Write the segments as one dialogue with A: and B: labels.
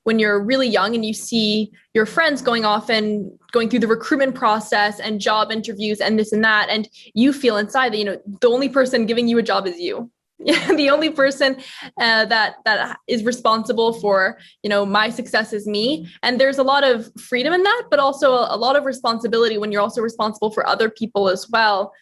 A: when you're really young and you see your friends going off and going through the recruitment process and job interviews and this and that, and you feel inside that, the only person giving you a job is you. The only person that is responsible for, my success is me. And there's a lot of freedom in that, but also a lot of responsibility when you're also responsible for other people as well.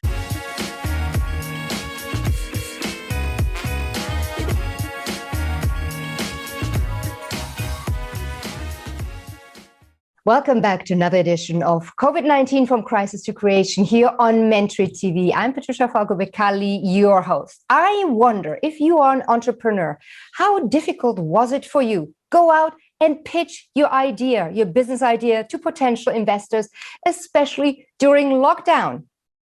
B: Welcome back to another edition of COVID-19 from Crisis to Creation here on Mentry TV. I'm Patricia Falco Beccalli, your host. I wonder, if you are an entrepreneur, how difficult was it for you? Go out and pitch your idea, your business idea to potential investors, especially during lockdown.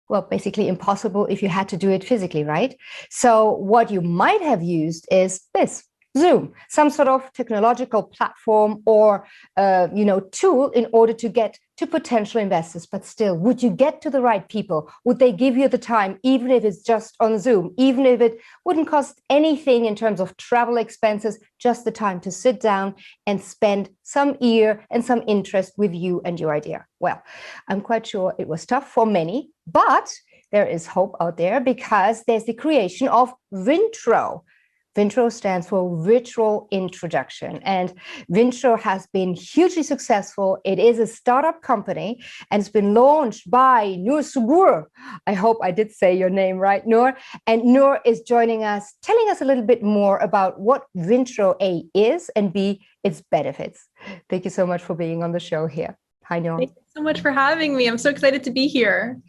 B: Well, basically impossible if you had to do it physically, right? So what you might have used is this. Zoom, some sort of technological platform or, tool in order to get to potential investors. But still, would you get to the right people? Would they give you the time, even if it's just on Zoom, even if it wouldn't cost anything in terms of travel expenses, just the time to sit down and spend some ear and some interest with you and your idea? Well, I'm quite sure it was tough for many, but there is hope out there because there's the creation of Vintro. Vintro stands for Virtual Introduction, and Vintro has been hugely successful. It is a startup company and it's been launched by Noor Sugrue. I hope I did say your name right, Noor. And Noor is joining us, telling us a little bit more about what Vintro A is and B, its benefits. Thank you so much for being on the show here. Hi, Noor.
A: Thank you so much for having me. I'm so excited to be here.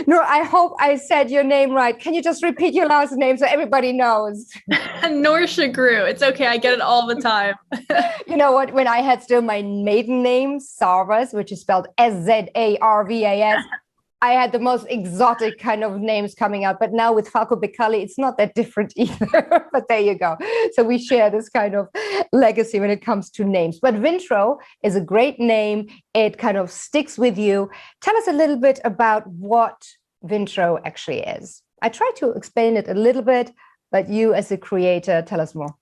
B: Noor, I hope I said your name right. Can you just repeat your last name so everybody knows?
A: Noor Sugrue. It's okay. I get it all the time.
B: You know what? When I had still my maiden name, Sarvas, which is spelled Szarvas, I had the most exotic kind of names coming out. But now with Falco Beccalli, it's not that different either. But there you go. So we share this kind of legacy when it comes to names. But Vintro is a great name. It kind of sticks with you. Tell us a little bit about what Vintro actually is. I tried to explain it a little bit, but you as a creator, tell us more.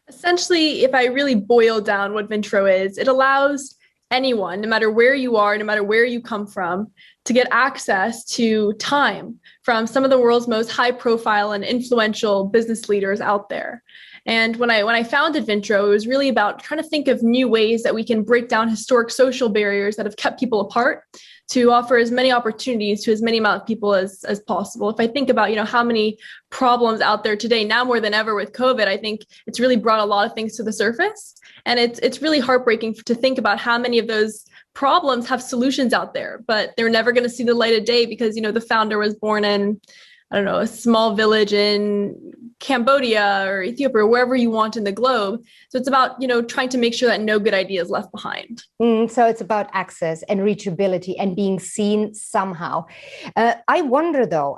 A: Essentially, if I really boil down what Vintro is, it allows anyone, no matter where you are, no matter where you come from, to get access to time from some of the world's most high profile and influential business leaders out there. And when I founded Vintro, it was really about trying to think of new ways that we can break down historic social barriers that have kept people apart to offer as many opportunities to as many amount of people as possible. If I think about, how many problems out there today, now more than ever with COVID, I think it's really brought a lot of things to the surface. And it's really heartbreaking to think about how many of those problems have solutions out there, but they're never going to see the light of day because, the founder was born in, a small village in Cambodia or Ethiopia or wherever you want in the globe. So it's about, trying to make sure that no good idea is left behind.
B: So it's about access and reachability and being seen somehow. I wonder though,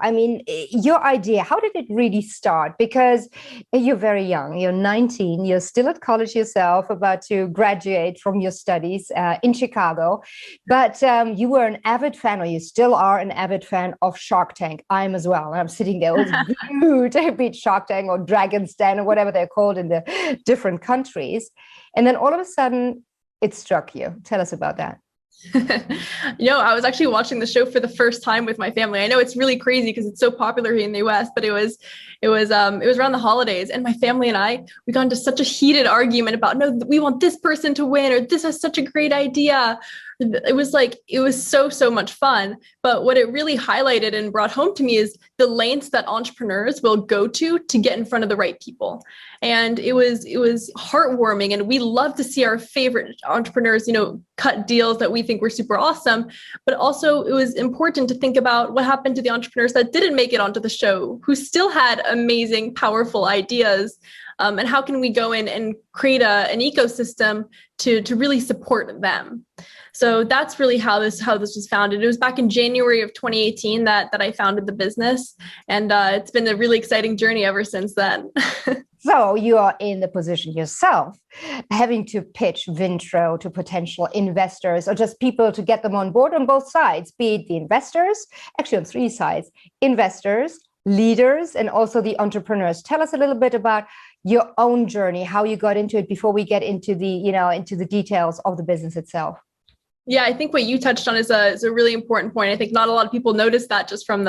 B: your idea, how did it really start? Because you're very young, you're 19, you're still at college yourself, about to graduate from your studies in Chicago, but you were an avid fan, or you still are an avid fan of Shark Tank. I'm as well. I'm sitting there with glued to beat Shark Tank or Dragon's Den or whatever they're called in the different countries. And then all of a sudden it struck you. Tell us about that.
A: I was actually watching the show for the first time with my family. I know it's really crazy because it's so popular here in the US, but it was around the holidays, and my family and we got into such a heated argument about, no, we want this person to win, or this is such a great idea. It was so much fun. But what it really highlighted and brought home to me is the lengths that entrepreneurs will go to get in front of the right people. And it was heartwarming. And we love to see our favorite entrepreneurs, cut deals that we think were super awesome. But also it was important to think about what happened to the entrepreneurs that didn't make it onto the show, who still had amazing, powerful ideas. And how can we go in and create an ecosystem to really support them? So that's really how this was founded. It was back in January of 2018 that I founded the business, and it's been a really exciting journey ever since then.
B: So you are in the position yourself, having to pitch Vintro to potential investors or just people to get them on board on both sides, be it the investors, actually on three sides, investors, leaders, and also the entrepreneurs. Tell us a little bit about your own journey, how you got into it before we get into the details of the business itself.
A: Yeah, I think what you touched on is a really important point. I think not a lot of people notice that just from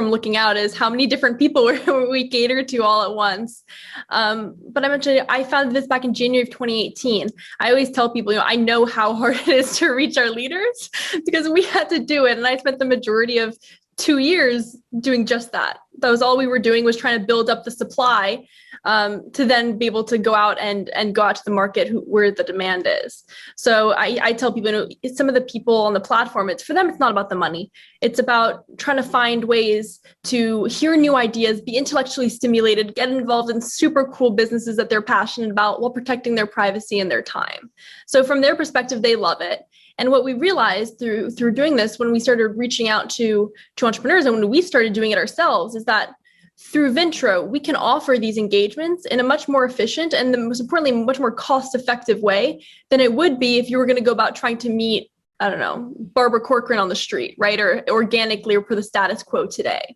A: looking out, is how many different people we cater to all at once. But I found this back in January of 2018. I always tell people, I know how hard it is to reach our leaders because we had to do it. And I spent the majority of 2 years doing just that. That was all we were doing, was trying to build up the supply to then be able to go out and go out to the market where the demand is. So I tell people, some of the people on the platform, for them, it's not about the money. It's about trying to find ways to hear new ideas, be intellectually stimulated, get involved in super cool businesses that they're passionate about while protecting their privacy and their time. So from their perspective, they love it. And what we realized through doing this, when we started reaching out to entrepreneurs and when we started doing it ourselves, is that through Vintro, we can offer these engagements in a much more efficient and, most importantly, much more cost-effective way than it would be if you were going to go about trying to meet, I don't know, Barbara Corcoran on the street, right? Or organically, or per the status quo today.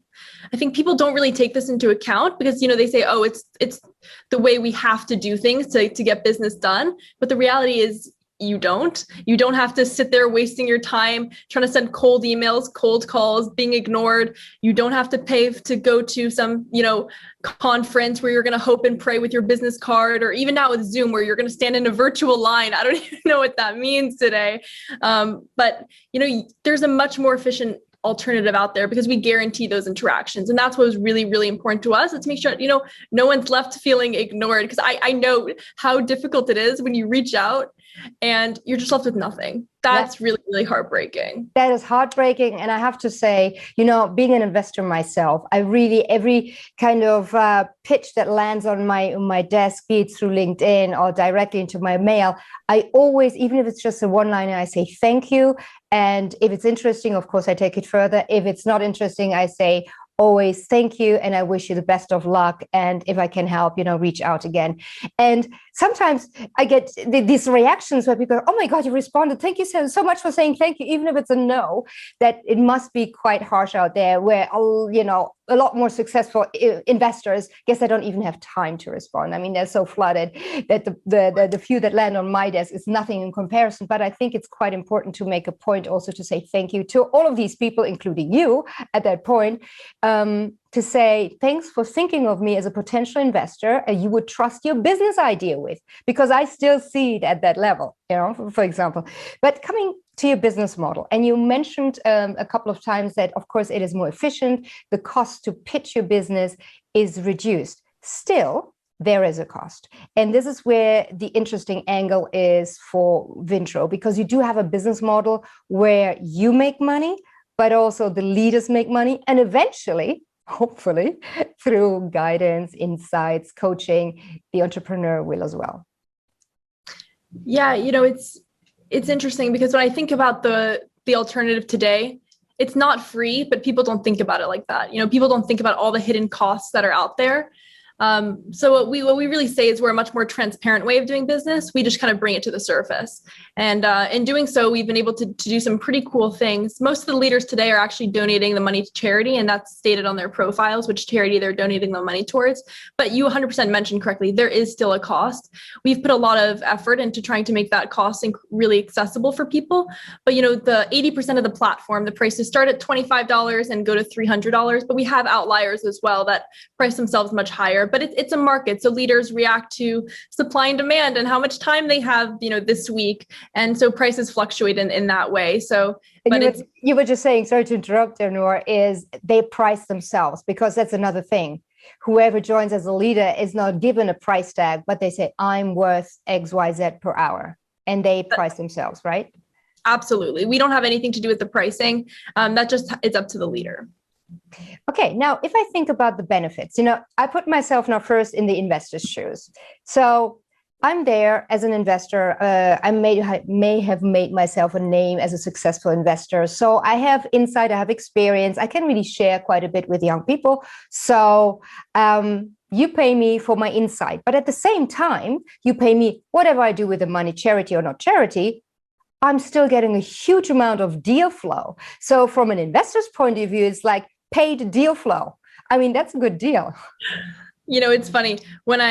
A: I think people don't really take this into account because, they say, oh, it's the way we have to do things to get business done. But the reality is, you don't have to sit there wasting your time trying to send cold emails, cold calls, being ignored. You don't have to pay to go to some, conference where you're going to hope and pray with your business card, or even now with Zoom where you're going to stand in a virtual line. I don't even know what that means today. But there's a much more efficient alternative out there because we guarantee those interactions. And that's what was really, really important to us. Let's make sure, no one's left feeling ignored, because I know how difficult it is when you reach out and you're just left with nothing. That's really, really heartbreaking.
B: That is heartbreaking. And I have to say, being an investor myself, I really, every kind of pitch that lands on my desk, be it through LinkedIn or directly into my mail, I always, even if it's just a one-liner, I say thank you. And if it's interesting, of course, I take it further. If it's not interesting, I say, always thank you, and I wish you the best of luck. And if I can help, reach out again. And sometimes I get these reactions where people go, oh my God, you responded. Thank you so much for saying thank you, even if it's a no, that it must be quite harsh out there where, a lot more successful investors, guess they don't even have time to respond. I mean, they're so flooded that the few that land on my desk is nothing in comparison. But I think it's quite important to make a point also to say thank you to all of these people, including you at that point, to say, thanks for thinking of me as a potential investor and you would trust your business idea with, because I still see it at that level, for example. But coming to your business model, and you mentioned a couple of times that, of course, it is more efficient. The cost to pitch your business is reduced. Still, there is a cost. And this is where the interesting angle is for Vintro, because you do have a business model where you make money, but also the leaders make money. And eventually, hopefully, through guidance, insights, coaching, the entrepreneur will as well.
A: Yeah, it's interesting because when I think about the alternative today, it's not free, but people don't think about it like that. People don't think about all the hidden costs that are out there. So what we really say is we're a much more transparent way of doing business. We just kind of bring it to the surface. And in doing so, we've been able to do some pretty cool things. Most of the leaders today are actually donating the money to charity, and that's stated on their profiles, which charity they're donating the money towards. But you 100% mentioned correctly, there is still a cost. We've put a lot of effort into trying to make that cost really accessible for people. But, the 80% of the platform, the prices start at $25 and go to $300. But we have outliers as well that price themselves much higher. But it's a market. So leaders react to supply and demand and how much time they have, this week. And so prices fluctuate in that way. So, but
B: you were just saying, sorry to interrupt there, Noor, is they price themselves, because that's another thing. Whoever joins as a leader is not given a price tag, but they say, I'm worth XYZ per hour. And they price themselves, right?
A: Absolutely. We don't have anything to do with the pricing. It's up to the leader.
B: Okay, now if I think about the benefits, I put myself now first in the investor's shoes. So I'm there as an investor. I may have made myself a name as a successful investor. So I have insight, I have experience. I can really share quite a bit with young people. So you pay me for my insight. But at the same time, you pay me whatever I do with the money, charity or not charity, I'm still getting a huge amount of deal flow. So from an investor's point of view, it's like paid deal flow. I mean, that's a good deal.
A: It's funny when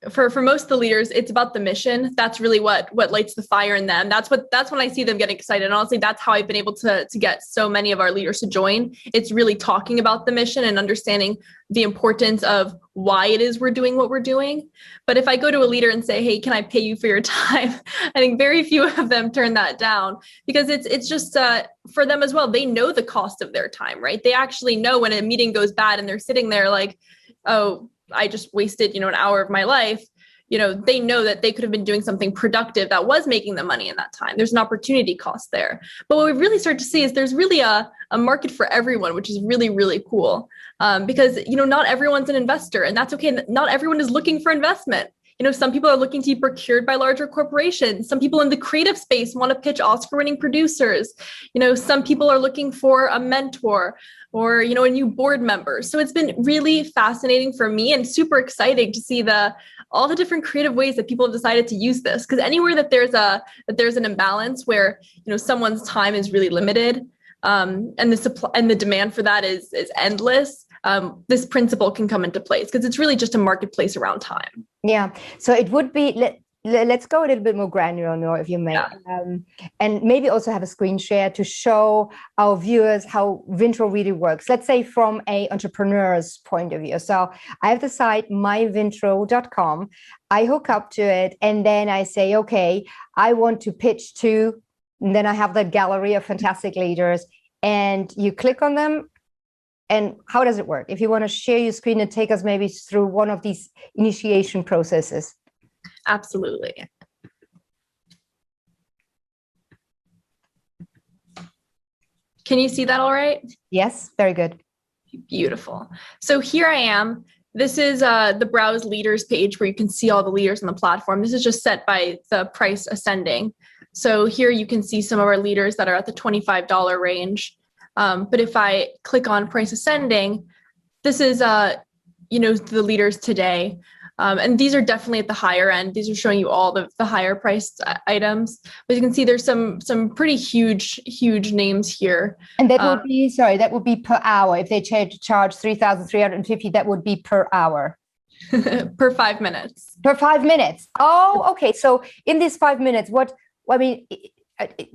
A: for most of the leaders, it's about the mission. That's really what lights the fire in them. That's when I see them getting excited. And honestly, that's how I've been able to get so many of our leaders to join. It's really talking about the mission and understanding the importance of why it is we're doing what we're doing. But if I go to a leader and say, hey, can I pay you for your time? I think very few of them turn that down, because it's just for them as well. They know the cost of their time, right? They actually know when a meeting goes bad and they're sitting there like, oh, I just wasted, an hour of my life. They know that they could have been doing something productive that was making them money in that time. There's an opportunity cost there. But what we really start to see is there's really a market for everyone, which is really, really cool. Because, not everyone's an investor, and that's okay. Not everyone is looking for investment. Some people are looking to be procured by larger corporations. Some people in the creative space want to pitch Oscar-winning producers. Some people are looking for a mentor or, a new board member. So it's been really fascinating for me and super exciting to see all the different creative ways that people have decided to use this. Because anywhere that there's an imbalance where, someone's time is really limited, and the supply and the demand for that is endless, this principle can come into place, because it's really just a marketplace around time.
B: Yeah. So it would be, let's go a little bit more granular, Noor, if you may.
A: Yeah.
B: And maybe also have a screen share to show our viewers how Vintro really works. Let's say from an entrepreneur's point of view. So I have the site myvintro.com. I hook up to it and then I say, okay, I want to pitch to, and then I have that gallery of fantastic leaders, and you click on them. And how does it work? If you want to share your screen and take us maybe through one of these initiation processes.
A: Absolutely. Can you see that all right?
B: Yes, very good.
A: Beautiful. So here I am. This is the Browse Leaders page where you can see all the leaders on the platform. This is just set by the price ascending. So here you can see some of our leaders that are at the $25 range. But if I click on price ascending, this is, the leaders today. And these are definitely at the higher end. These are showing you all the higher priced items. But you can see there's some pretty huge names here.
B: And that would be, that would be per hour. If they charge 3,350, that would be per hour.
A: Per 5 minutes.
B: Per 5 minutes. Oh, okay. So in these 5 minutes,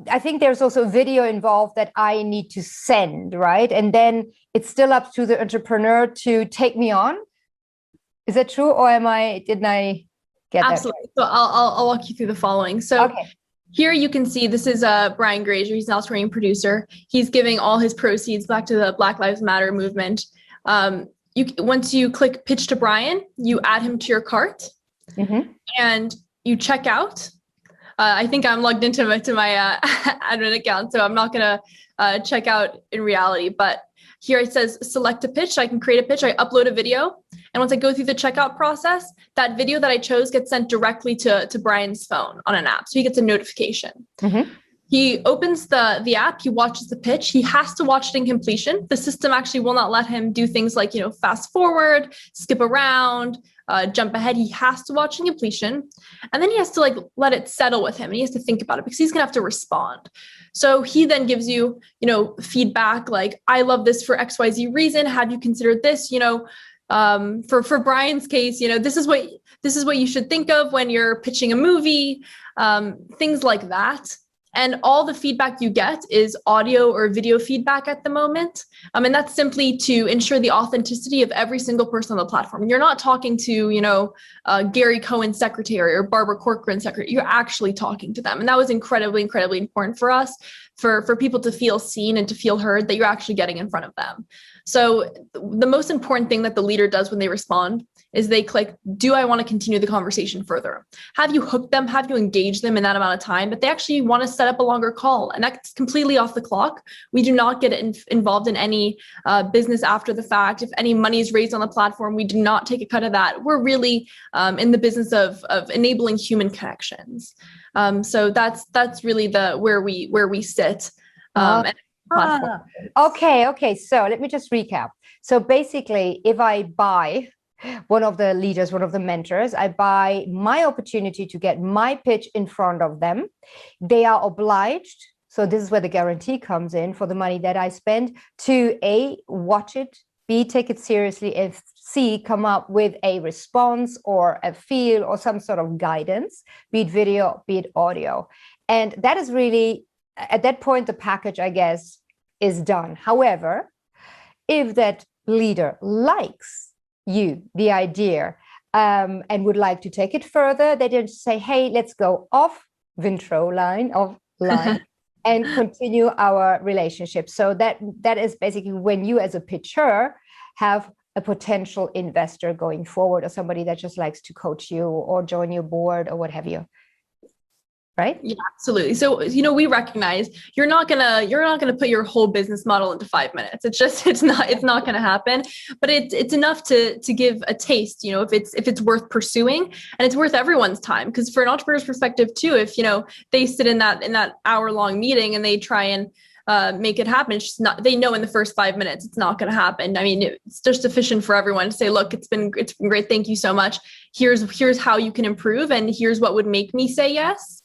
B: I think there's also a video involved that I need to send, right? And then it's still up to the entrepreneur to take me on. Is that true? Or didn't I get
A: Absolutely.
B: that right?
A: So I'll walk you through the following. So Here you can see, this is Brian Grazer. He's an Australian producer. He's giving all his proceeds back to the Black Lives Matter movement. Once you click pitch to Brian, you add him to your cart, and you check out. I think I'm logged into my admin account, so I'm not going to check out in reality. But here it says select a pitch. I can create a pitch. I upload a video. And once I go through the checkout process, that video that I chose gets sent directly to Brian's phone on an app. So he gets a notification. He opens the app, he watches the pitch. He has to watch it in completion. The system actually will not let him do things like, fast forward, skip around, jump ahead. He has to watch in completion. And then he has to let it settle with him. And he has to think about it because he's going to have to respond. So he then gives you, feedback like, I love this for XYZ reason. Have you considered this? For Brian's case, this is what you should think of when you're pitching a movie, things like that. And all the feedback you get is audio or video feedback at the moment. And that's simply to ensure the authenticity of every single person on the platform. You're not talking to, Gary Cohen's secretary or Barbara Corcoran's secretary. You're actually talking to them. And that was incredibly, incredibly important for us, for people to feel seen and to feel heard, that you're actually getting in front of them. So the most important thing that the leader does when they respond is they click, do I want to continue the conversation further? Have you hooked them? Have you engaged them in that amount of time? But they actually want to set up a longer call, and that's completely off the clock. We do not get involved in any business after the fact. If any money is raised on the platform, we do not take a cut of that. We're really in the business of enabling human connections. So that's really where we sit.
B: Okay. So let me just recap. So basically, if I buy one of the leaders, one of the mentors, I buy my opportunity to get my pitch in front of them. They are obliged. So this is where the guarantee comes in for the money that I spend to watch it B, take it seriously, and C, come up with a response or a feel or some sort of guidance, be it video, be it audio. And that is really, at that point, the package, I guess, is done. However, if that leader likes the idea, and would like to take it further, they just say, hey, let's go off Vintro line, and continue our relationship. So that is basically when you as a pitcher have a potential investor going forward, or somebody that just likes to coach you or join your board or what have you. Right?
A: Yeah, absolutely. So, we recognize you're not gonna put your whole business model into 5 minutes. It's not gonna happen, but it's enough to give a taste, if it's worth pursuing, and it's worth everyone's time. Because for an entrepreneur's perspective too, if, they sit in that hour-long meeting and they try and make it happen, it's just not, they know in the first 5 minutes, it's not going to happen. I mean, it's just sufficient for everyone to say, look, it's been great. Thank you so much. Here's how you can improve. And here's what would make me say yes.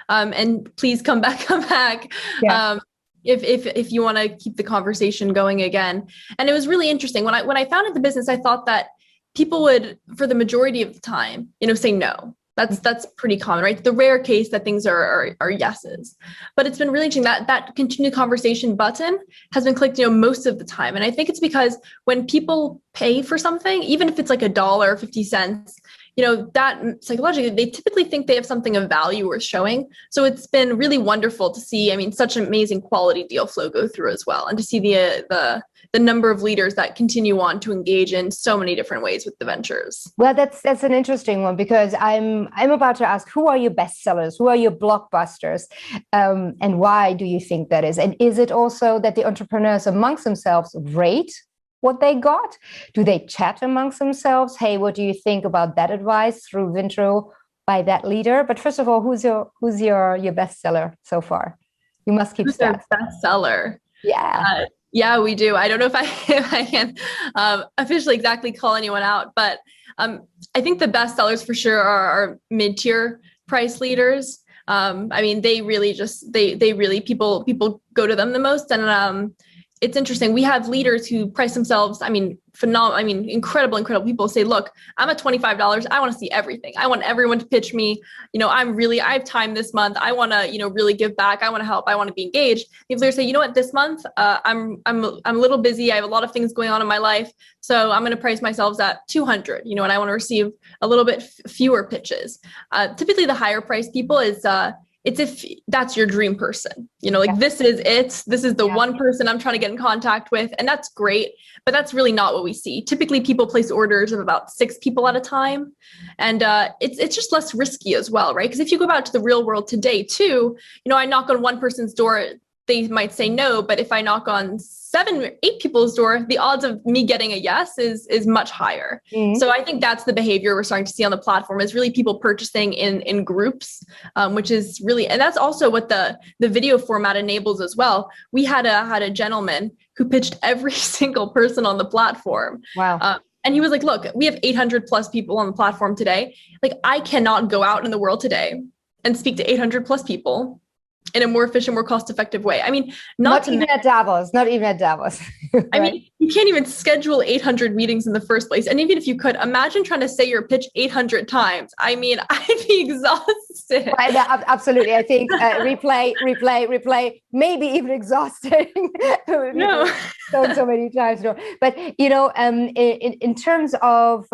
A: And please come back. Yeah. If you want to keep the conversation going again. And it was really interesting when I founded the business, I thought that people would, for the majority of the time, say no. That's pretty common, right? The rare case that things are yeses, but it's been really interesting that continue conversation button has been clicked, most of the time. And I think it's because when people pay for something, even if it's like $1.50, that psychologically, they typically think they have something of value worth showing. So it's been really wonderful to see, such amazing quality deal flow go through as well. And to see the number of leaders that continue on to engage in so many different ways with the ventures.
B: Well, that's an interesting one, because I'm about to ask, who are your bestsellers? Who are your blockbusters? And why do you think that is? And is it also that the entrepreneurs amongst themselves rate what they got? Do they chat amongst themselves? Hey, what do you think about that advice through Vintro by that leader? But first of all, who's your bestseller so far? You must keep stats.
A: Bestseller.
B: Yeah.
A: Yeah, we do. I don't know if I can officially exactly call anyone out, but I think the best sellers for sure are mid-tier price leaders. They really people go to them the most. And it's interesting. We have leaders who price themselves, phenomenal. Incredible people say, look, I'm at $25. I want to see everything. I want everyone to pitch me. I have time this month. I want to, really give back. I want to help. I want to be engaged. If they say, you know what, this month, I'm a little busy. I have a lot of things going on in my life. So I'm going to price myself at 200, and I want to receive a little bit fewer pitches. Typically the higher price people it's if that's your dream person, this is it. This is the one person I'm trying to get in contact with. And that's great, but that's really not what we see. Typically people place orders of about 6 people at a time. And it's just less risky as well, right? Because if you go out to the real world today too, I knock on one person's door, they might say no, but if I knock on 7 or 8 people's door, the odds of me getting a yes is much higher. Mm-hmm. So I think that's the behavior we're starting to see on the platform, is really people purchasing in groups, which is really, and that's also what the video format enables as well. We had a gentleman who pitched every single person on the platform.
B: Wow.
A: And he was like, look, we have 800 plus people on the platform today. Like, I cannot go out in the world today and speak to 800 plus people in a more efficient, more cost-effective way. Not even at Davos. Right? You can't even schedule 800 meetings in the first place. And even if you could, imagine trying to say your pitch 800 times. I'd be exhausted.
B: Absolutely. I think replay, maybe even exhausting.
A: No.
B: so many times. No. But, in terms of,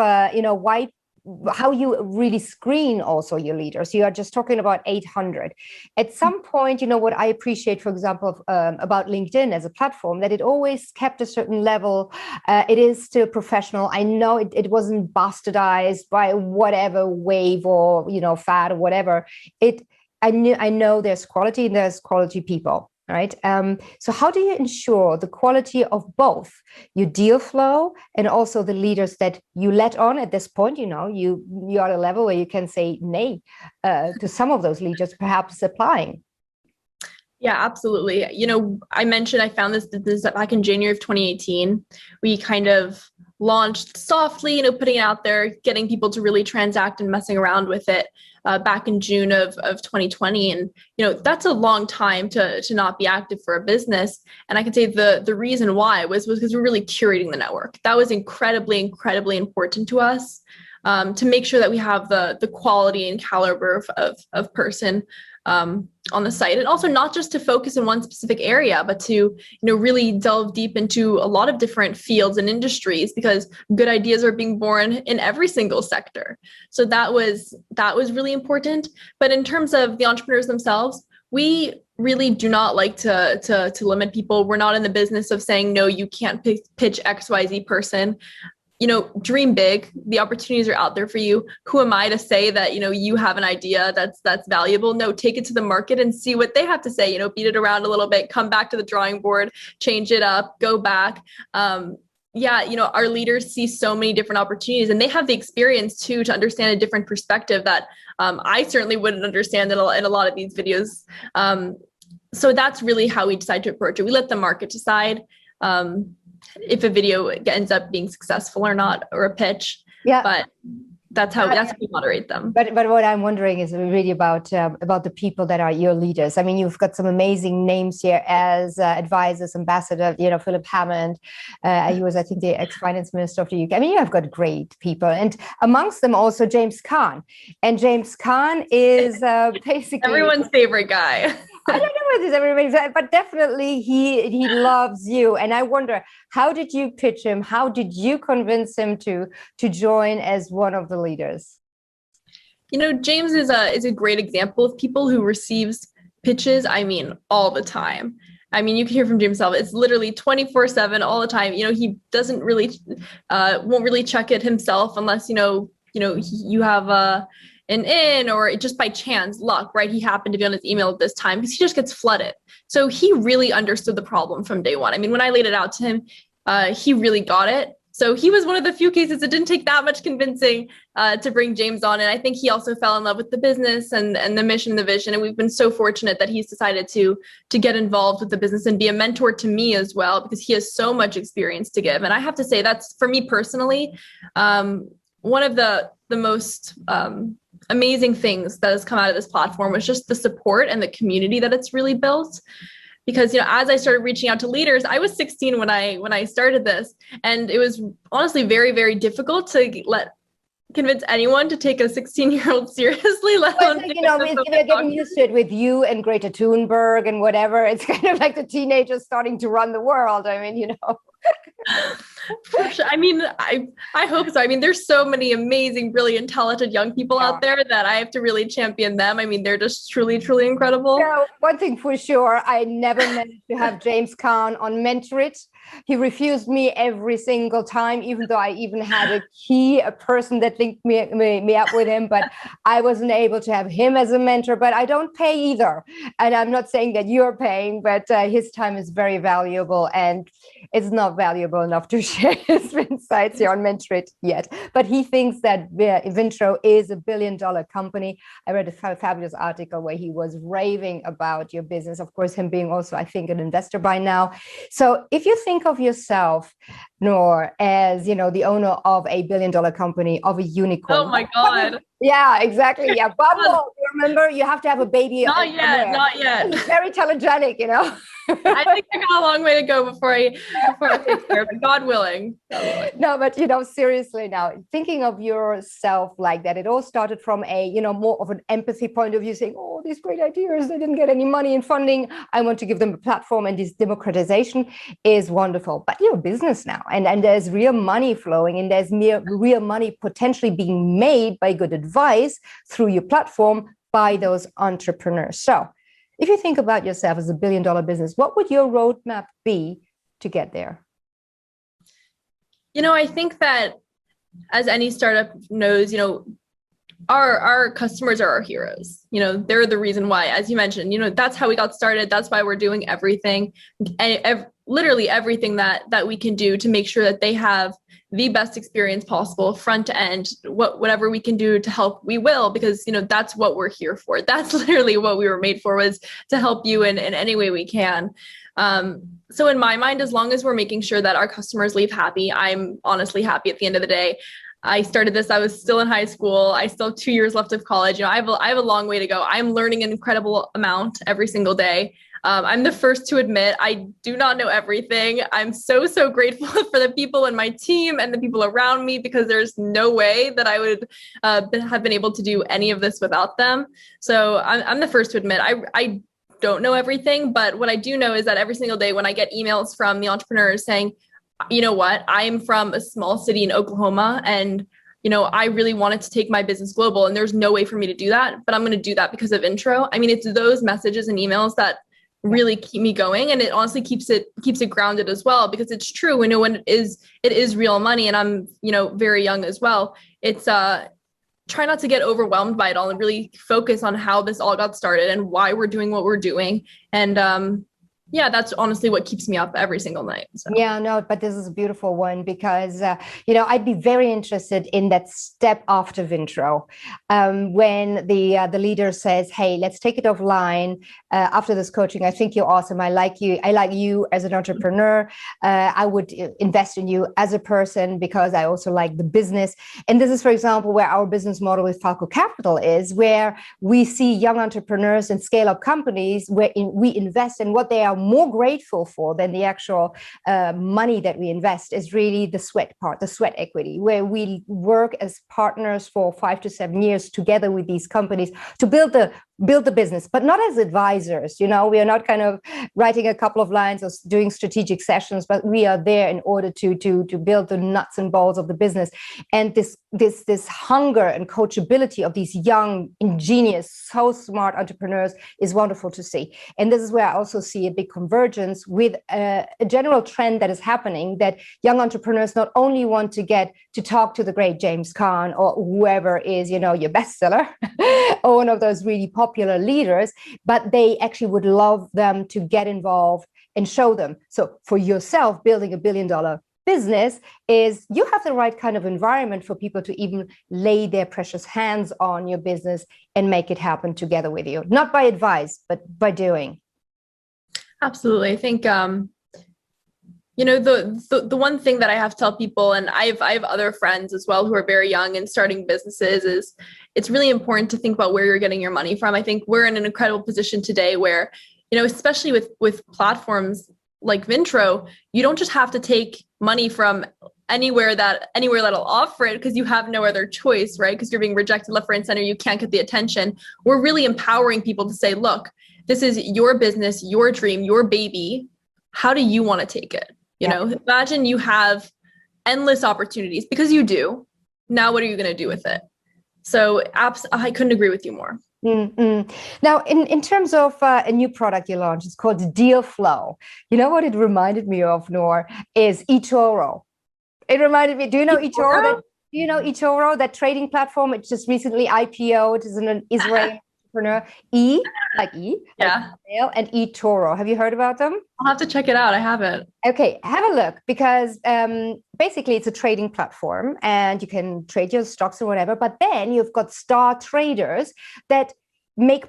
B: how you really screen also your leaders. You are just talking about 800. At some point, what I appreciate, for example, about LinkedIn as a platform, that it always kept a certain level. It is still professional. I know it wasn't bastardized by whatever wave or, fad or whatever. I know there's quality and there's quality people. Right. So how do you ensure the quality of both your deal flow and also the leaders that you let on at this point? You are at a level where you can say nay to some of those leaders, perhaps applying.
A: Yeah, absolutely. I mentioned I found this business back in January of 2018. We kind of launched softly, putting it out there, getting people to really transact and messing around with it back in June of 2020. And, that's a long time to not be active for a business. And I can say the reason why was because we're really curating the network. That was incredibly, incredibly important to us. To make sure that we have the quality and caliber of person on the site, and also not just to focus in one specific area, but to really delve deep into a lot of different fields and industries, because good ideas are being born in every single sector. So that was really important. But in terms of the entrepreneurs themselves, we really do not like to limit people. We're not in the business of saying, no, you can't pitch XYZ person. Dream big. The opportunities are out there for you. Who am I to say that, you have an idea that's valuable? No, take it to the market and see what they have to say, beat it around a little bit, come back to the drawing board, change it up, go back. Our leaders see so many different opportunities, and they have the experience too to understand a different perspective that I certainly wouldn't understand in a lot of these videos. So that's really how we decide to approach it. We let the market decide. If a video ends up being successful or not, or a pitch. Yeah. But that's how we moderate them.
B: But what I'm wondering is really about the people that are your leaders. I mean, you've got some amazing names here as advisors, ambassador. Philip Hammond. He was, I think, the ex-finance minister of the UK. I mean, you have got great people, and amongst them also James Caan. And James Caan is basically
A: everyone's favorite guy.
B: I don't know what this everybody's, but definitely he loves you. And I wonder, how did you pitch him? How did you convince him to join as one of the leaders?
A: James is a great example of people who receives pitches, all the time. You can hear from James himself. It's literally 24/7 all the time. He doesn't really won't really check it himself unless you have an in, or just by chance luck, right? He happened to be on his email at this time, because he just gets flooded. So he really understood the problem from day one. When I laid it out to him, he really got it. So he was one of the few cases it didn't take that much convincing to bring James on. And I think he also fell in love with the business and the mission, the vision. And we've been so fortunate that he's decided to get involved with the business and be a mentor to me as well, because he has so much experience to give. And I have to say, that's, for me personally, one of the most amazing things that has come out of this platform was just the support and the community that it's really built. Because, as I started reaching out to leaders, I was 16 when I started this, and it was honestly very, very difficult to convince anyone to take a 16-year-old seriously, let alone
B: we're getting used to it with you and Greta Thunberg and whatever. It's kind of like the teenagers starting to run the world.
A: For sure. I hope so. There's so many amazing, brilliant, talented young people out there that I have to really champion them. They're just truly, truly incredible.
B: One thing for sure, I never managed to have James Caan on Mentor It. He refused me every single time, even though I even had a person that linked me up with him, but I wasn't able to have him as a mentor. But I don't pay either. And I'm not saying that you're paying, but his time is very valuable, and it's not valuable enough to share his insights here on Mentor It yet. But he thinks that Vintro is $1 billion company. I read a fabulous article where he was raving about your business. Of course, him being also, I think, an investor by now. So if you think of yourself, Noor, as the owner of $1 billion company, of a unicorn.
A: Oh my God.
B: Yeah, exactly. Yeah. Bubble. Remember, you have to have a baby.
A: Not yet.
B: Very telegenic,
A: I think I got a long way to go before I take care of it. God willing.
B: No, but seriously now, thinking of yourself like that, it all started from a, more of an empathy point of view, saying, oh, these great ideas, they didn't get any money and funding. I want to give them a platform, and this democratization is wonderful. But you're a business now, and there's real money flowing, and there's real money potentially being made by good advice through your platform by those entrepreneurs. So if you think about yourself as $1 billion business, what would your roadmap be to get there?
A: I think that, as any startup knows, our customers are our heroes. They're the reason why, as you mentioned, that's how we got started. That's why we're doing everything, literally everything that we can do to make sure that they have the best experience possible, front to end. Whatever we can do to help, we will, because that's what we're here for. That's literally what we were made for, was to help you in any way we can. So in my mind, as long as we're making sure that our customers leave happy, I'm honestly happy at the end of the day. I started this, I was still in high school. I still have 2 years left of college. I have a long way to go. I'm learning an incredible amount every single day. I'm the first to admit I do not know everything. I'm so grateful for the people in my team and the people around me, because there's no way that I would have been able to do any of this without them. So I'm the first to admit I don't know everything, but what I do know is that every single day when I get emails from the entrepreneurs saying, you know what, I'm from a small city in Oklahoma, and I really wanted to take my business global, and there's no way for me to do that, but I'm going to do that because of Vintro. I mean, it's those messages and emails that really keep me going, and it honestly keeps it grounded as well, because it's true. We know when it is real money, and I'm very young as well. It's try not to get overwhelmed by it all, and really focus on how this all got started and why we're doing what we're doing. And yeah, that's honestly what keeps me up every single night. So.
B: Yeah, no, but this is a beautiful one, because, I'd be very interested in that step after Vintro, when the leader says, hey, let's take it offline after this coaching. I think you're awesome. I like you as an entrepreneur. I would invest in you as a person, because I also like the business. And this is, for example, where our business model with Falco Capital is, where we see young entrepreneurs and scale up companies where we invest, in what they are more grateful for than the actual money that we invest is really the sweat part, the sweat equity, where we work as partners for 5 to 7 years together with these companies to build the business, but not as advisors. We are not kind of writing a couple of lines or doing strategic sessions, but we are there in order to build the nuts and bolts of the business. And this hunger and coachability of these young, ingenious, so smart entrepreneurs is wonderful to see. And this is where I also see a big convergence with a general trend that is happening, that young entrepreneurs not only want to get to talk to the great James Caan or whoever is, your bestseller or one of those really popular leaders, but they actually would love them to get involved and show them. So for yourself, building $1 billion business is you have the right kind of environment for people to even lay their precious hands on your business and make it happen together with you, not by advice, but by doing.
A: Absolutely. I think, the one thing that I have to tell people, and I have other friends as well who are very young and starting businesses, is it's really important to think about where you're getting your money from. I think we're in an incredible position today where, especially with platforms like Vintro, you don't just have to take money from anywhere that'll offer it, because you have no other choice, right? Because you're being rejected left, right, and center. You can't get the attention. We're really empowering people to say, look, this is your business, your dream, your baby. How do you want to take it? Imagine you have endless opportunities, because you do. Now, what are you going to do with it? So I couldn't agree with you more.
B: Mm-hmm. Now, in terms of a new product you launched, it's called Deal Flow. You know what it reminded me of, Noor, is eToro. It reminded me, do you know eToro? Do you know eToro, that trading platform? It just recently IPO'd. It is an Israeli entrepreneur. Yeah. And eToro. Have you heard about them?
A: I'll have to check it out. I haven't.
B: Okay, have a look, because basically it's a trading platform and you can trade your stocks or whatever, but then you've got star traders that make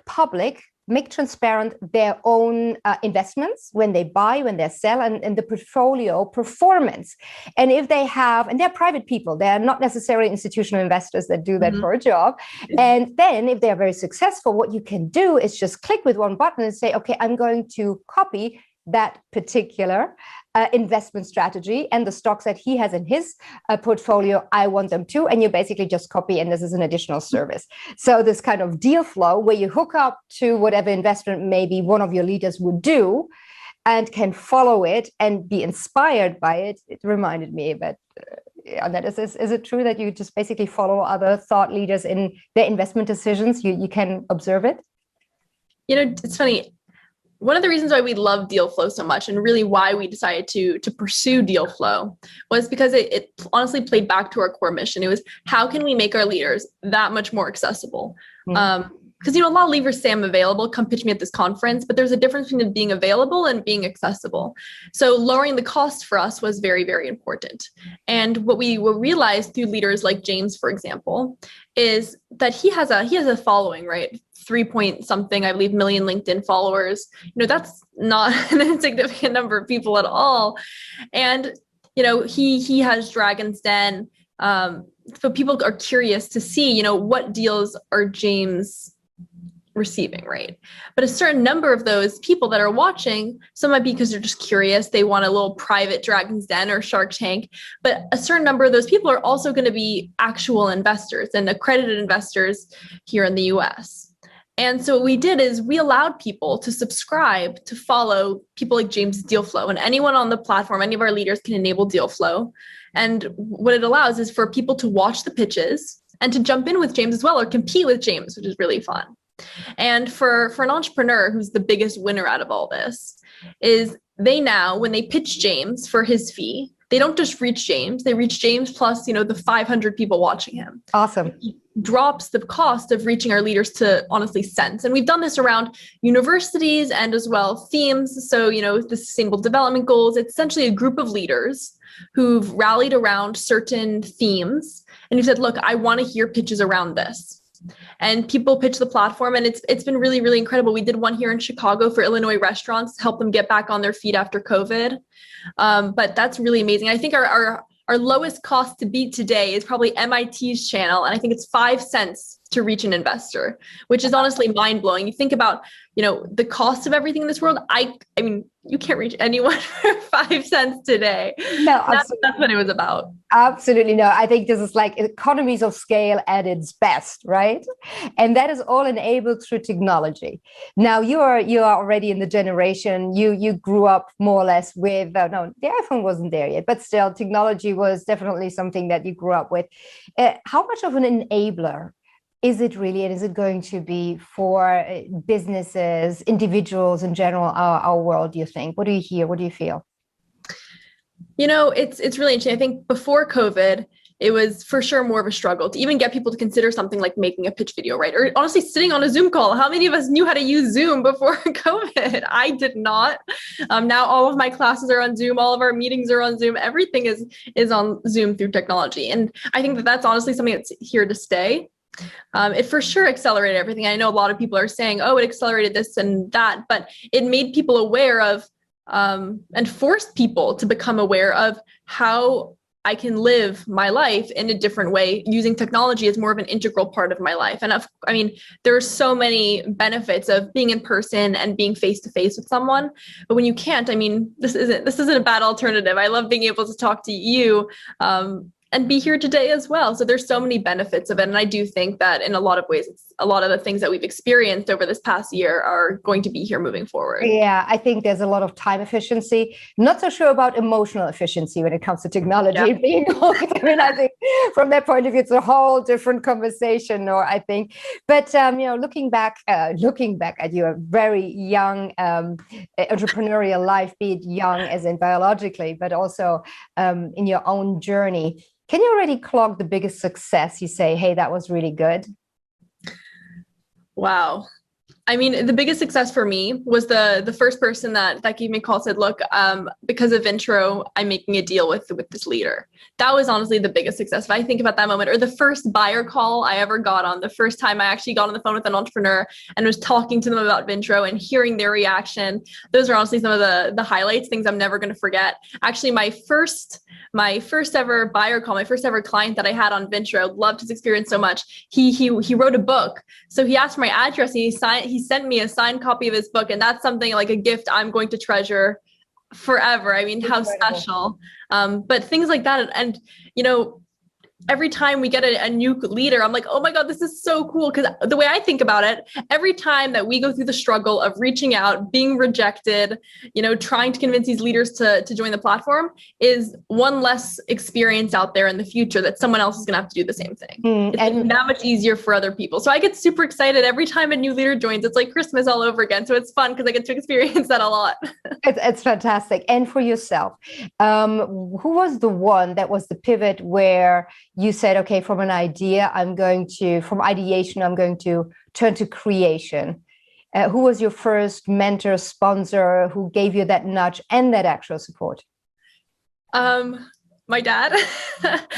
B: transparent their own investments, when they buy, when they sell, and the portfolio performance. And if they have, and they're private people, they're not necessarily institutional investors that do that for a job. And then if they're very successful, what you can do is just click with one button and say, okay, I'm going to copy that particular investment strategy and the stocks that he has in his portfolio. I want them too. And you basically just copy, and this is an additional service. So this kind of deal flow where you hook up to whatever investment maybe one of your leaders would do and can follow it and be inspired by it. It reminded me, but is it true that you just basically follow other thought leaders in their investment decisions? You can observe it?
A: It's funny. One of the reasons why we love Deal Flow so much, and really why we decided to pursue Deal Flow, was because it honestly played back to our core mission. It was, how can we make our leaders that much more accessible? because, a lot of leaders say I'm available, come pitch me at this conference, but there's a difference between being available and being accessible. So lowering the cost for us was very, very important. And what we realized through leaders like James, for example, is that he has a following, right? 3 point something, I believe, million LinkedIn followers. That's not an insignificant number of people at all. And, he has Dragon's Den. So people are curious to see, what deals are James receiving, right? But a certain number of those people that are watching, some might be because they're just curious, they want a little private Dragon's Den or Shark Tank, but a certain number of those people are also going to be actual investors and accredited investors here in the US. And so what we did is we allowed people to subscribe to follow people like James' Deal Flow, and anyone on the platform, any of our leaders can enable Deal Flow. And what it allows is for people to watch the pitches and to jump in with James as well, or compete with James, which is really fun. And for an entrepreneur who's the biggest winner out of all this is they now, when they pitch James for his fee, they don't just reach James, they reach James plus, the 500 people watching him.
B: Awesome.
A: He drops the cost of reaching our leaders to honestly cents. And we've done this around universities and as well themes. So, the sustainable development goals, it's essentially a group of leaders who've rallied around certain themes. And who said, look, I want to hear pitches around this. And people pitch the platform, and it's been really, really incredible. We did one here in Chicago for Illinois restaurants to help them get back on their feet after COVID. But that's really amazing. I think our lowest cost to beat today is probably MIT's channel. And I think it's 5 cents to reach an investor, which is honestly mind blowing. You think about, the cost of everything in this world. I mean, you can't reach anyone for 5 cents today.
B: No,
A: that's what it was about.
B: Absolutely. No, I think this is like economies of scale at its best, right? And that is all enabled through technology. Now you are already in the generation, you grew up more or less with, no, the iPhone wasn't there yet, but still technology was definitely something that you grew up with. How much of an enabler is it really, and is it going to be for businesses, individuals in general, our world, do you think? What do you hear? What do you feel?
A: It's really interesting. I think before COVID, it was for sure more of a struggle to even get people to consider something like making a pitch video, right? Or honestly, sitting on a Zoom call. How many of us knew how to use Zoom before COVID? I did not. Now all of my classes are on Zoom. All of our meetings are on Zoom. Everything is on Zoom through technology. And I think that's honestly something that's here to stay. It for sure accelerated everything. I know a lot of people are saying, oh, it accelerated this and that, but it made people aware of and forced people to become aware of how I can live my life in a different way using technology as more of an integral part of my life. And there are so many benefits of being in person and being face to face with someone. But when you can't, this isn't a bad alternative. I love being able to talk to you and be here today as well. So there's so many benefits of it. And I do think that in a lot of ways, it's a lot of the things that we've experienced over this past year are going to be here moving forward.
B: Yeah, I think there's a lot of time efficiency. Not so sure about emotional efficiency when it comes to technology being I think from that point of view, it's a whole different conversation, I think. But, looking back at your very young entrepreneurial life, be it young as in biologically, but also in your own journey, can you already clock the biggest success? You say, hey, that was really good.
A: Wow. The biggest success for me was the first person that gave me a call, said, look, because of Vintro, I'm making a deal with this leader. That was honestly the biggest success. If I think about that moment, or the first buyer call I ever got on, the first time I actually got on the phone with an entrepreneur and was talking to them about Vintro and hearing their reaction, those are honestly some of the highlights, things I'm never going to forget. Actually, my first ever buyer call, my first ever client that I had on Vintro, loved his experience so much. He wrote a book. So he asked for my address and he sent me a signed copy of his book. And that's something like a gift I'm going to treasure forever. How special. But things like that. And, every time we get a new leader, I'm like, oh my God, this is so cool. Because the way I think about it, every time that we go through the struggle of reaching out, being rejected, trying to convince these leaders to join the platform is one less experience out there in the future that someone else is going to have to do the same thing. It's that much easier for other people. So I get super excited every time a new leader joins. It's like Christmas all over again. So it's fun because I get to experience that a lot.
B: It's fantastic. And for yourself, who was the one that was the pivot where you said, okay, from ideation, I'm going to turn to creation. Who was your first mentor, sponsor, who gave you that nudge and that actual support?
A: My dad.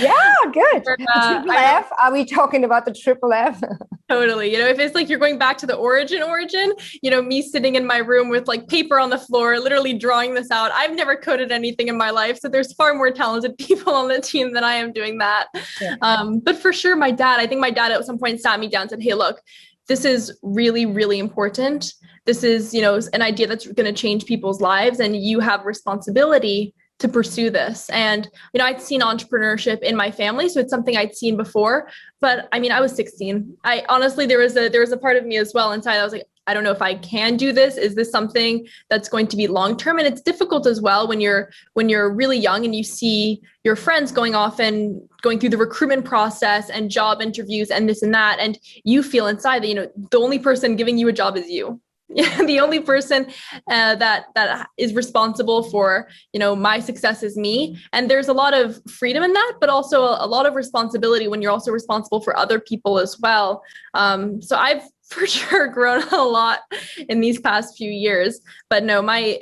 B: Yeah, good. The triple F. Are we talking about the triple F?
A: Totally. If it's like you're going back to the origin, me sitting in my room with like paper on the floor, literally drawing this out. I've never coded anything in my life. So there's far more talented people on the team than I am doing that. Yeah. But for sure, I think my dad at some point sat me down and said, hey, look, this is really, really important. This is, an idea that's going to change people's lives, and you have responsibility to pursue this. And, I'd seen entrepreneurship in my family, so it's something I'd seen before. But I was 16. I honestly, there was a part of me as well inside. I was like, I don't know if I can do this. Is this something that's going to be long-term? And it's difficult as well when you're really young and you see your friends going off and going through the recruitment process and job interviews and this and that. And you feel inside that, the only person giving you a job is you. The only person that is responsible for, my success is me. And there's a lot of freedom in that, but also a lot of responsibility when you're also responsible for other people as well. So I've for sure grown a lot in these past few years. But no, my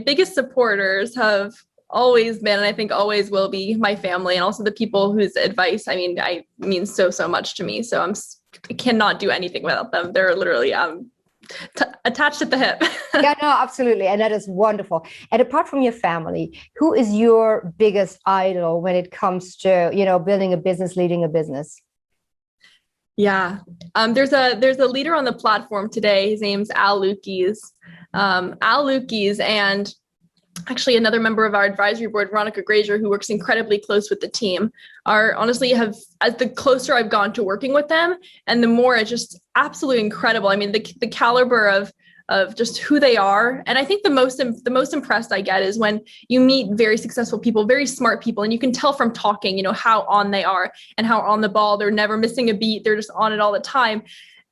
A: biggest supporters have always been, and I think always will be, my family, and also the people whose advice, means so much to me. So I cannot do anything without them. They're literally attached at the hip.
B: Yeah, no, absolutely. And that is wonderful. And apart from your family, who is your biggest idol when it comes to, building a business, leading a business?
A: Yeah. There's a leader on the platform today. His name's Al Lukes. And actually another member of our advisory board, Veronica Grazier, who works incredibly close with the team, are honestly as the closer I've gone to working with them, and the more it's just absolutely incredible. The caliber of just who they are. And I think the most impressed I get is when you meet very successful people, very smart people, and you can tell from talking, how on they are and how on the ball. They're never missing a beat. They're just on it all the time.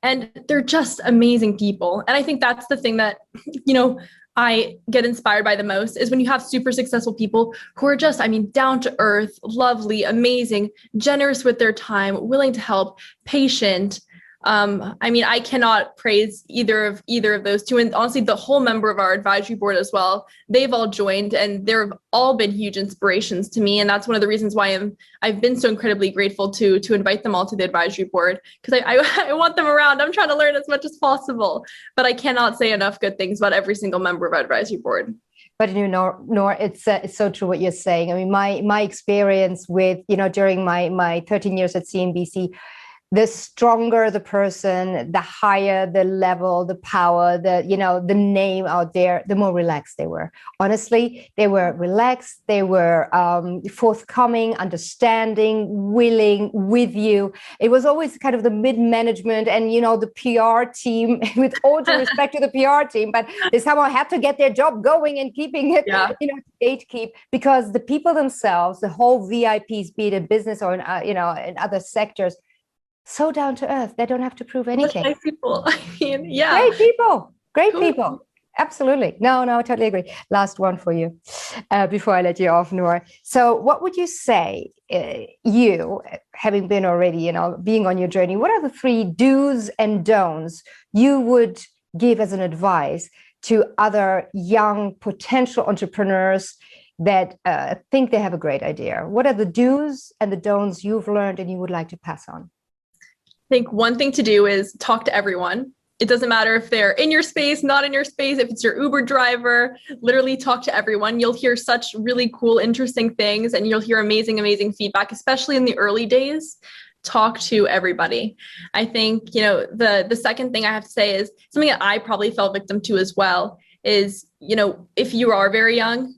A: And they're just amazing people. And I think that's the thing that, I get inspired by the most, is when you have super successful people who are just, down to earth, lovely, amazing, generous with their time, willing to help, patient. I cannot praise either of those two. And honestly, the whole member of our advisory board as well, they've all joined and they've all been huge inspirations to me. And that's one of the reasons why I've been so incredibly grateful to invite them all to the advisory board, because I want them around. I'm trying to learn as much as possible, but I cannot say enough good things about every single member of our advisory board.
B: But Noor, it's so true what you're saying. My experience with, during my 13 years at CNBC, the stronger the person, the higher the level, the power, the name out there, the more relaxed they were. Honestly, they were relaxed. They were forthcoming, understanding, willing with you. It was always kind of the mid-management and, the PR team, with all due respect to the PR team, but they somehow had to get their job going and keeping it, gatekeep, because the people themselves, the whole VIPs, be it in business or in other sectors, so down to earth. They don't have to prove anything.
A: Nice people. Yeah.
B: Great people. Absolutely. No, I totally agree. Last one for you before I let you off, Noor. So what would you say, you, having been already, being on your journey, what are the 3 do's and don'ts you would give as an advice to other young potential entrepreneurs that think they have a great idea? What are the do's and the don'ts you've learned and you would like to pass on?
A: I think one thing to do is talk to everyone. It doesn't matter if they're in your space, not in your space, if it's your Uber driver, literally talk to everyone. You'll hear such really cool, interesting things, and you'll hear amazing, amazing feedback, especially in the early days. Talk to everybody. I think, the second thing I have to say is something that I probably fell victim to as well is, if you are very young,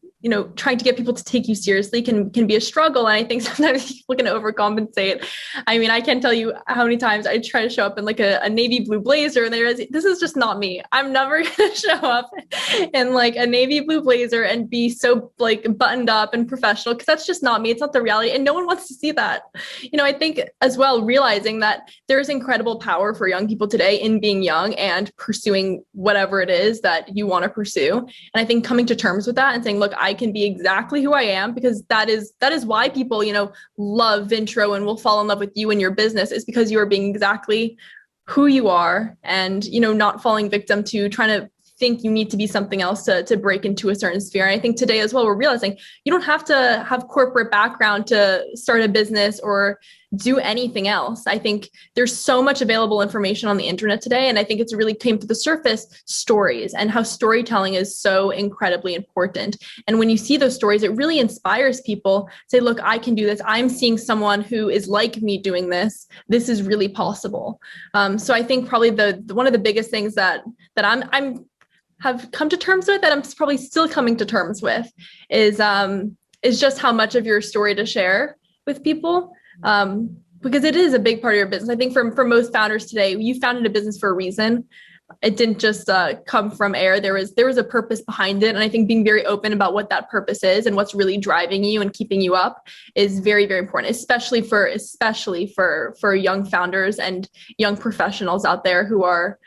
A: trying to get people to take you seriously can be a struggle. And I think sometimes people can overcompensate. I can't tell you how many times I try to show up in like a navy blue blazer, and this is just not me. I'm never going to show up in like a navy blue blazer and be so like buttoned up and professional, because that's just not me. It's not the reality. And no one wants to see that. I think as well, realizing that there's incredible power for young people today in being young and pursuing whatever it is that you want to pursue. And I think coming to terms with that and saying, look, I I can be exactly who I am, because that is why people, love Vintro and will fall in love with you and your business, is because you are being exactly who you are, and, not falling victim to trying to think you need to be something else to break into a certain sphere. And I think today as well, we're realizing you don't have to have corporate background to start a business or do anything else. I think there's so much available information on the internet today. And I think it's really came to the surface, stories, and how storytelling is so incredibly important. And when you see those stories, it really inspires people to say, look, I can do this. I'm seeing someone who is like me doing this. This is really possible. So I think probably the one of the biggest things that I'm have come to terms with, that I'm probably still coming to terms with, is just how much of your story to share with people, because it is a big part of your business. I think for most founders today, you founded a business for a reason. It didn't just come from air. There was a purpose behind it, and I think being very open about what that purpose is and what's really driving you and keeping you up is very, very important, especially for young founders and young professionals out there who are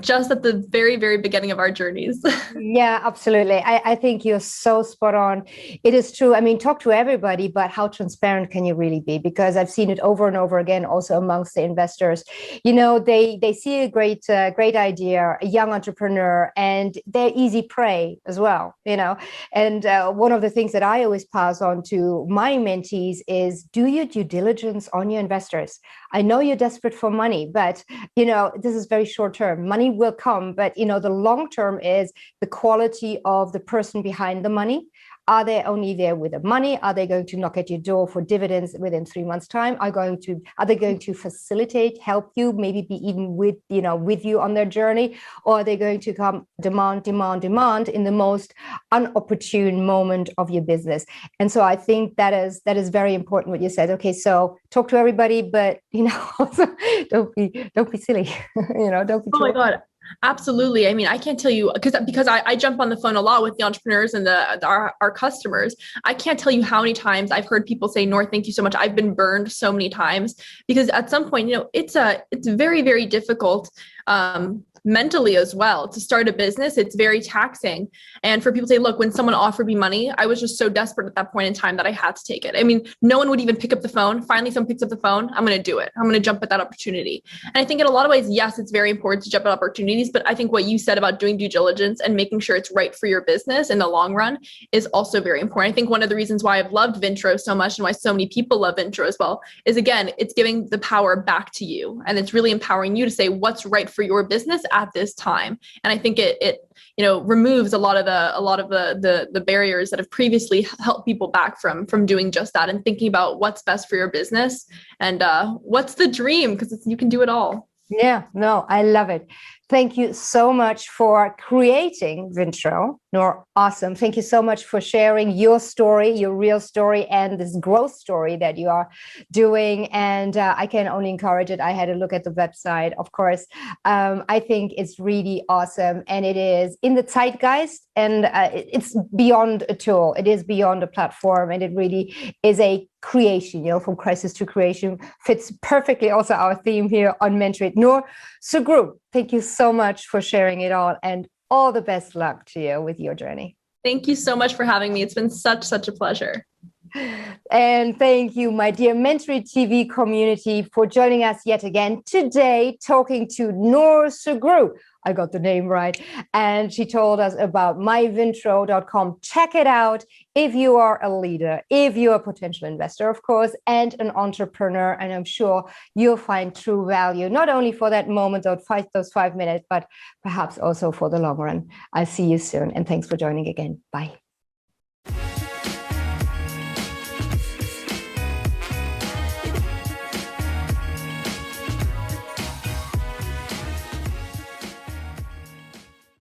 A: just at the very, very beginning of our journeys.
B: Yeah, absolutely. I think you're so spot on. It is true. I mean, talk to everybody, but how transparent can you really be? Because I've seen it over and over again, also amongst the investors. They see a great idea, a young entrepreneur, and they're easy prey as well, And one of the things that I always pass on to my mentees is, do your due diligence on your investors. I know you're desperate for money, but, this is very short term. Money will come, but, the long term is the quality of the person behind the money. Are they only there with the money? Are they going to knock at your door for dividends within 3 months' time? Are they going to facilitate, help you, maybe be even with you on their journey? Or are they going to come demand in the most unopportune moment of your business? And so I think that is very important what you said. Okay, so talk to everybody, but also don't be silly. Don't be.
A: Oh my God. Absolutely. I mean, I can't tell you, because I jump on the phone a lot with the entrepreneurs and our customers. I can't tell you how many times I've heard people say, Noor, thank you so much. I've been burned so many times, because at some point, it's very, very difficult mentally as well to start a business. It's very taxing. And for people to say, look, when someone offered me money, I was just so desperate at that point in time that I had to take it. I mean, no one would even pick up the phone. Finally, someone picks up the phone. I'm going to do it. I'm going to jump at that opportunity. And I think in a lot of ways, yes, it's very important to jump at opportunities. But I think what you said about doing due diligence and making sure it's right for your business in the long run is also very important. I think one of the reasons why I've loved Vintro so much, and why so many people love Vintro as well, is, again, it's giving the power back to you. And it's really empowering you to say what's right for your business at this time. And I think it removes a lot of the barriers that have previously held people back from doing just that, and thinking about what's best for your business and what's the dream, because you can do it all.
B: Yeah, no, I love it. Thank you so much for creating Vintro, Noor. Awesome. Thank you so much for sharing your story, your real story, and this growth story that you are doing. And I can only encourage it. I had a look at the website, of course. I think it's really awesome. And it is in the zeitgeist, and it's beyond a tool. It is beyond a platform. And it really is a creation, from crisis to creation. Fits perfectly also our theme here on Mentor. Noor Sugrue, thank you so much for sharing it all the best luck to you with your journey.
A: Thank you so much for having me. It's been such a pleasure.
B: And thank you, my dear Mentory TV community, for joining us yet again today, talking to Noor Sugrue. I got the name right. And she told us about myvintro.com. Check it out if you are a leader, if you're a potential investor, of course, and an entrepreneur. And I'm sure you'll find true value, not only for that moment, those 5 minutes, but perhaps also for the long run. I'll see you soon. And thanks for joining again. Bye.